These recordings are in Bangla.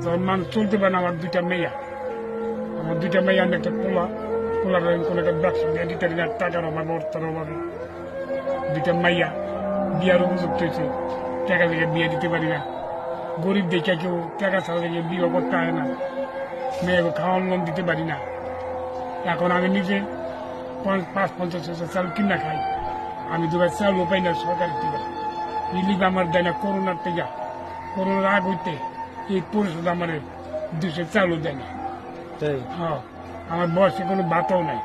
তখন মানুষ চলতে পারে না। আমার দুইটা মেয়া আমি একটা পোলার কোনো একটা ব্যবসা দিয়ে দিতে পারি না, টাকার অভাবে অর্থের অভাবে। দুইটা মাইয়া বিয়ার উপযুক্ত হয়েছে, টাকা থেকে বিয়ে দিতে পারি না। গরিব দেখে কেউ টাকা ছাড়া থেকে বিয়ে করতে হয় না, মেয়েকে খাওয়ার লোন দিতে পারি না। এখন আমি নিজে ৫-৫০ চাল কিনা খাই। আমি দুবার চালও পাই না সরকার থেকে। রিলিফ আমার দেয় না করোনার থেকে। করোনার আগ হইতে এই পরিষদ আমার 200 চালও দেয় না। হ্যাঁ, আমার বয়সে কোনো ভাতও নাই,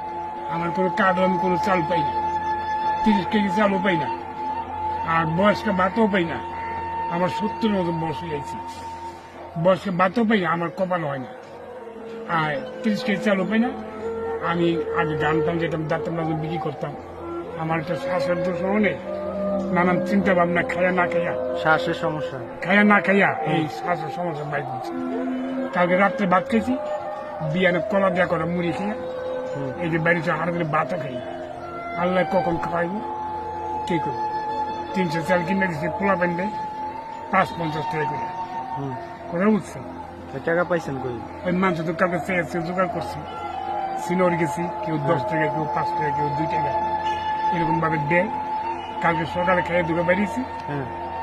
আমার কোনো কার্ডও আমি কোনো চাল পাই না, 30 কেজি চালও পাই না, আর বয়স্ক ভাতও পাই না। আমার 70 মতো বয়স হয়ে গেছি, বয়স্ক ভাতও পাই না, আমার কপাল হয় না। আর 30 কেজি চালও পাই না। আমি আগে গান টান যেতাম, দাঁতের মাঝে বিক্রি করতাম। আমার একটা শ্বাসের দোষ অনেক, নানান চিন্তা ভাবনা, খাইয়া না খাইয়া, শ্বাসের সমস্যা, খাইয়া না খাইয়া এই শ্বাসের সমস্যা বাইর হচ্ছে। কালকে রাত্রে ভাত খেয়েছি, বিয়ানে কলা দেওয়া করা মুড়ি খেয়ে, এই যে বাড়িতে হাড় করে ভাতও খাই। আল্লাহ কখন খাওয়াইব কি করব? 300 চাল কিনে দিচ্ছে, পোলা পানি দেয় ৫-৫০ টাকা করে। কথা বুঝছেন? টাকা পাইছেন কই? ওই মাংস তো কালকে চেয়েছে, জোগাড় করছি, সিনোর গেছি, কেউ 10 টাকা, কেউ 5 টাকা, কেউ 2 টাকা, এরকম ভাবে দেয়। কালকে সকালে খেয়ে দুটো বেরিয়েছি,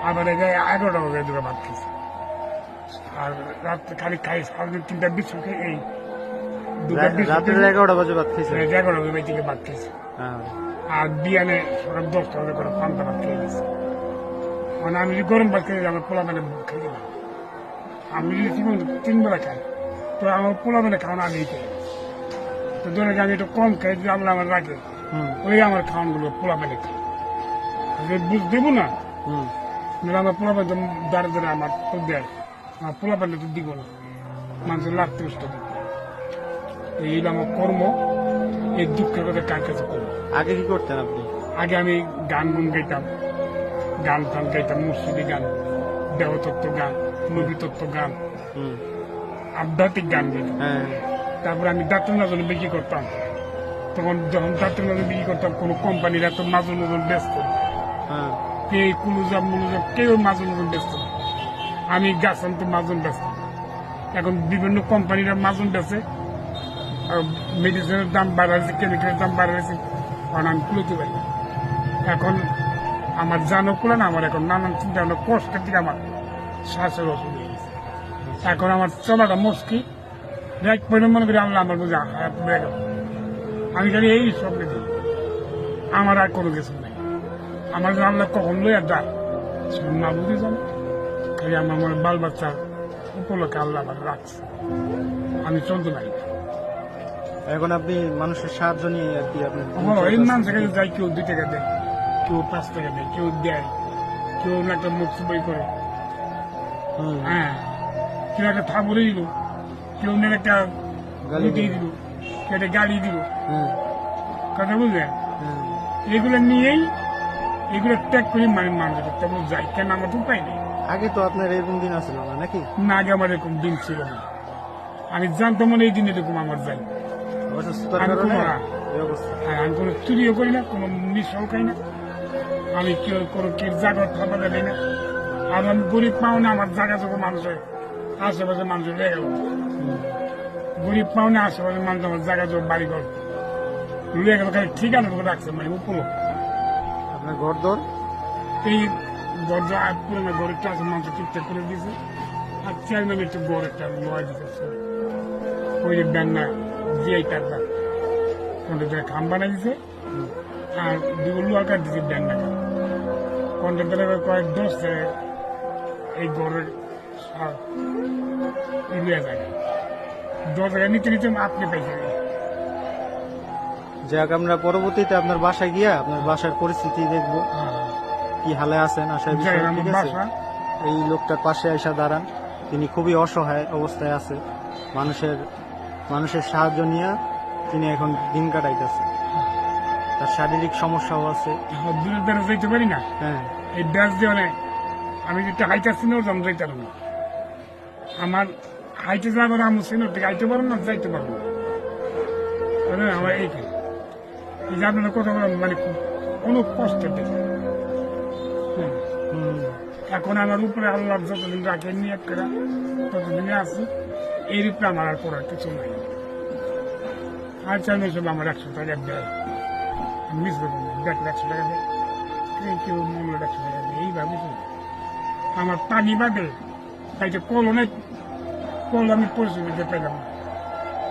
আবার 11টা বাজে দুটো ভাত খেয়েছি। আর রাত্রে খালি খাই সারাদিন 3টা বিস্কুট খেয়ে, এই 11টা বাজে ভাত খেয়েছেন? 11টা বাজে থেকে ভাত খেয়েছি। আর বিয়ানে সকাল 10টা বাজে করে পান্তা ভাত খেয়ে গেছি। মানে আমি যদি গরম ভাত খেয়ে আমার পোলা মানে খাই না। আমি যদি 3 বেলা খাই, তো আমার পোলা মানে খাওয়ানো আগেই খাই। তো ধরে আমি একটু কম খাই, যদি আল্লাহ আমার রাখে, ওই আমার খাওয়ানগুলো পোলা মানে খাই। বুঝ দেবো না, আমার পোলা পানি দাঁড়ে দাঁড়ে আমার দেয়, আমার পোলা পানি তো দিব না, মানুষের লাভ চেষ্টা দিব। এই আমার কর্ম, এই দুঃখের কথা কার কাছে করবো? আগে কি করতেন আপনি? আগে আমি গান গাইতাম, গান টান গাইতাম, মুর্শিদি গান, দেহতত্ত্ব গান, নবীতত্ত্ব গান, আধ্যাত্মিক গান গাইতাম। তারপরে আমি দাঁতের মাজনে বিক্রি করতাম। তখন যখন দাঁতের মাজনে বিক্রি করতাম, কোনো কোম্পানির এত মাজন ব্যস্ত, কে কুলুজাম মুলুজাম, কেউ মাজন ব্যস্ত, আমি গাছ আনতে মাজন ব্যস্ত। এখন বিভিন্ন কোম্পানিরা মাজন বেছে, মেডিসিনের দাম বাড়াচ্ছে, কেমিক্যালের দাম বাড়াচ্ছে, কারণ আমি কুলোতে পারি না। এখন আমার জানো কুলে না, আমার এখন নানান চিন্তা ভাবনা, কষ্টের দিকে আমার শ্বাসের অসুখ হয়ে গেছে। এখন আমার চলাটা মুশকিল, এক পরিমাণ মনে করি আল্লাহ আমার বুঝে হায়াত হয়ে গেল। আমি খালি এই স্বপ্নে দিই, আমার আর কোনো কিছু নেই। আমার যে আল্লাহ কখন লইয়া দেয় না বুঝে যান, খালি আমার মনে বাল বাচ্চার উপলক্ষে আল্লাহ আমার রাখছে, আমি চলতে পারি না। এখন আপনি মানুষের সাহায্য নিয়ে আর কি আপনি এই মানুষের কাছে যাই, কেউ 2 টাকা দেয়, কেউ 5 টাকা দেয়, কেউ দেয়, কেউ একটা মুখ বই করে, হ্যাঁ, কেউ একটা থাবরে দিল, কেউ একটা গালি দিয়ে দিল, কেউ একটা গাড়ি দিল, কথা বুঝলেন? এগুলো নিয়েই এগুলো ত্যাগ করে মানুষের তেমন যাই, কেন আমার তো উপায় নেই। আগে তো আপনার এরকম দিন আসছিল না নাকি? না, আগে আমার এরকম দিন ছিল না। আমি জানতাম মানে এই দিন এরকম আমার যাই। আমি কোনো চুরিও করি না, কোনো মিশাও খাই না, আমি কেউ কোনো জায়গা থাকা দেয় না। আর আমি গরিব পাও না, আমার জায়গা যখন মানুষের আশেপাশে মানুষের লেগে গেল, গরিব পাও না, আশেপাশে মানুষ আমার জায়গা যখন বাড়ি ঘর লুয়ে গেল, খালি ঠিকানা রাখছে, মানে উপলক্ষ। আপনার ঘর দর এই গরজা পুরোনো গড়েরটা আছে, মানুষ ঠিকঠাক করে দিয়েছে। আর চেয়ারম্যান একটু গড় একটা লোয়া দিতেছে, ওই যে ব্যান্না জিআই টাকা কন্ট্রাক্টার খাম বানাই দিছে, আর 2 লোয়া কাট দিচ্ছে ব্যান্না কাঠ। কন্ট্রাক্টারের কয়েক 10 এই গড়ের লুয়া জায়গায় 10 জায়গায় নিতে নিতে আপনি পাইছে। যাক, আমরা পরবর্তীতে আপনার বাসায় গিয়া আপনার বাসার পরিস্থিতি দেখবো, কি হালে আছেন। আশা এই লোকটার পাশে এসে দাঁড়ান, তিনি খুবই অসহায় অবস্থায় আছে, মানুষের সাহায্য নিয়ে তিনি এখন দিন কাটাইতেছে। তার শারীরিক সমস্যাও আছে, দূরের দ্বারা যাইতে পারি না। হ্যাঁ, এই ব্যাস দিয়ে আমি যেটা হাইটাচ্ছি না, আমি যাইতে পারবো না। আমার হাইটে যাবার আমি সিনোর থেকে হাইতে পারবো না, যাইতে পারবো না। আমার এইখানে এই যে আপনারা কথা বলেন, মানে কোনো কষ্টের দিকে এখন আমার উপরে আল্লাহ যতদিন রাখেন নিয়ে ততদিনে আছি এর উপরে আমার আর পড়ার কিছু নাই। আর চাইলে সব আমার 100 টাকা দেয়, আমি মিস করবো না, দেখলে 100 টাকা দেয়, কেউ মূল্য 100 টাকা দেয়, এইভাবে চলবে। আমার পানি বাদে তাই যে কল অনেক কল আমি পরিস্থিতিতে পেলাম না,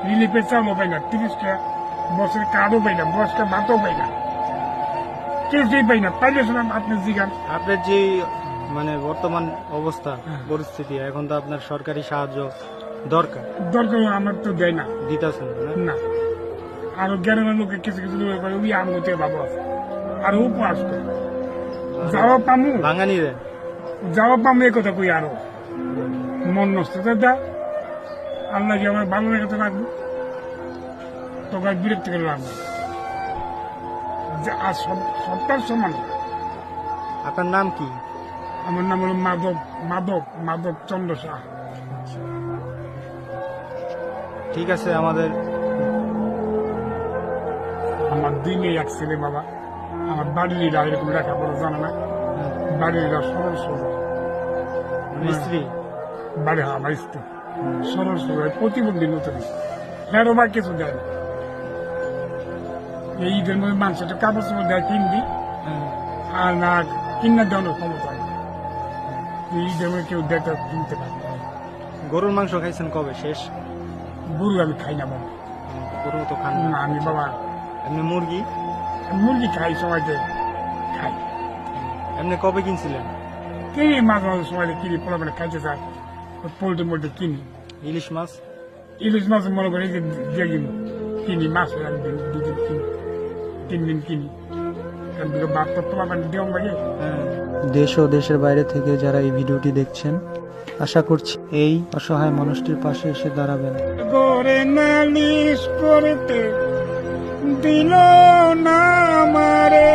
রিলিফের চালও পাই না, 30 টাকা বছরের কার্ডও পাই না, বয়স্ক ভাতও পাই না, কিছুই পাই না। পাইলে শুনলাম আপনি জিগান আপনার যে মানে বর্তমান অবস্থা হ্যাঁ। পরিস্থিতি, এখন তো আপনার সরকারি সাহায্য দরকার, দরকার আমার তো দেয় না, দিতেছেন না? না। আরো গ্রামের লোকে কিছু কিছু লোক করে ওই আমগতে ভাবো আছে, আর উপহাস করে যাওয়া পামু, ভাঙানি রে যাওয়া পামু এ কথা কই, আরো মন নষ্ট দা আল্লাহ যে আমার ভালো লেগে তো রাখবো, তোকে বিরক্ত করে রাখবো, আর সবটার সমান। আপনার নাম কি? আমার নাম হলো মাধব মাধব মাধব চন্দ্র শাহ। ঠিক আছে, আমাদের আমার দিনে এক ছেলে বাবা, আমার বাড়ির এরা এরকম লেখাপড়া জানে না, বাড়ির এরা সরল সোজা, স্ত্রী বাড়ি আমার স্ত্রী সরল সোজা, প্রতিবন্ধী নতুন হেরো বা কিছু দেয় না। এই ঈদের মধ্যে মানুষটা কাপড় চোপড় দেয় কিনবি, আর না কিনা দেওয়ানোর ক্ষমতা নেই। এই ঈদের মধ্যে কেউ দেখতে কিনতে পারে না। গরুর মাংস খাইছেন কবে শেষ? গরু আমি খাই না বাবা, গরু তো খান না না। আমি বাবা এমনি মুরগি মুরগি খাই, সময়তে খাই, এমনি কবে কিনছিলেন? কিনি মাঝে মাঝে সময়তে কিনি, পোলা মানে খাইতে চাই, পোল্ট্রি মোল্ট্রি কিনি। ইলিশ মাছ? ইলিশ মাছ মনে করি যে যেদিন কিনি, মাছ একদিন দুদিন কিনি, 3 দিন কিনি, বাদ তো পোলা মানে দেওয়া লাগে। দেশ ও দেশের বাইরে থেকে যারা এই ভিডিওটি দেখছেন, আশা করছি এই অসহায় মানুষটির পাশে এসে দাঁড়াবেন। করে নালিশ করতে দিল না আমারে,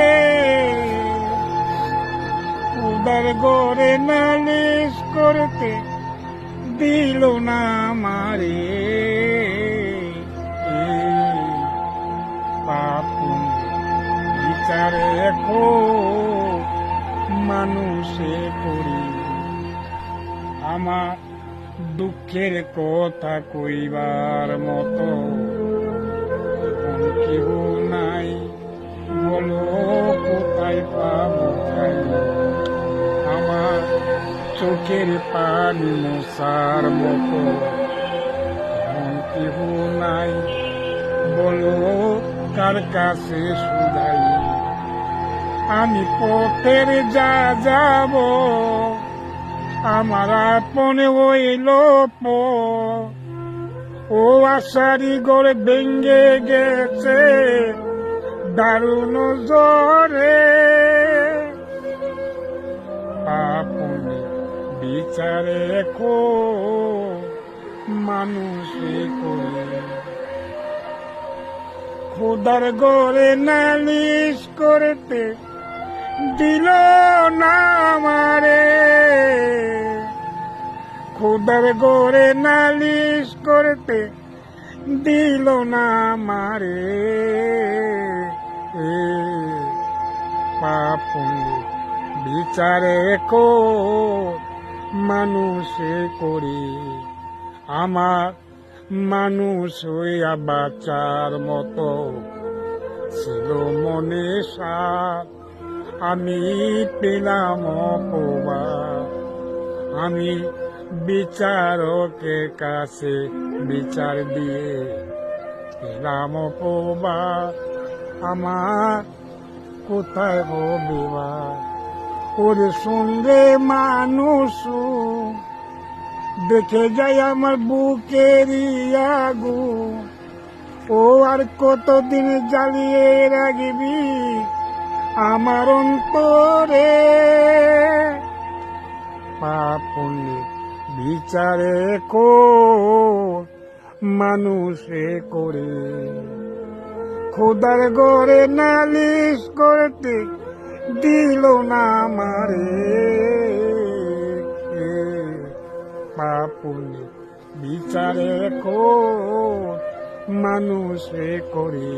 উদার করে নালিশ করতে দিল না আমারে, পাপুন বিচারে কো মানুষে করি, আমার দুঃখের কথা কইবার মতো কেউ নাই, বলো কোথায় পাবো খাই, আমার চোখের পানি মশার মতো কেউ নাই, বলো কার কাছে শুধাই, আমি পথের যা যাব আমার আপনে হইল ও আশারি গড়ে ভেঙ্গে গেছে দারুণ জোরে, আপনি বিচারে কো মানুষে করে, খোদার গড়ে নালিশ করতে দিল না আমারে, খোদার গড়ে নালিশ করতে দিল না আমারে, পাপুনি বিচারে কো মানুষে করি, আমার মানুষ হইয়া বাঁচার মতো ছিল মনে সাথ, আমি পেলাম অপবাদ, আমি বিচারকের কাছে বিচার দিয়ে পেলাম অপবাদ, আমার কোথায় হবে ওরে সঙ্গে মানুষ দেখে যাই আমার বুকেরই আগুন, ও আর কতদিন জ্বালিয়ে রাখবি আমার অন্তরে, পাপুনি বিচারে কো মানুষে করে, খোদার গড়ে নালিশ করতে দিল না আমারে, পাপুনি বিচারে কো মানুষে করে।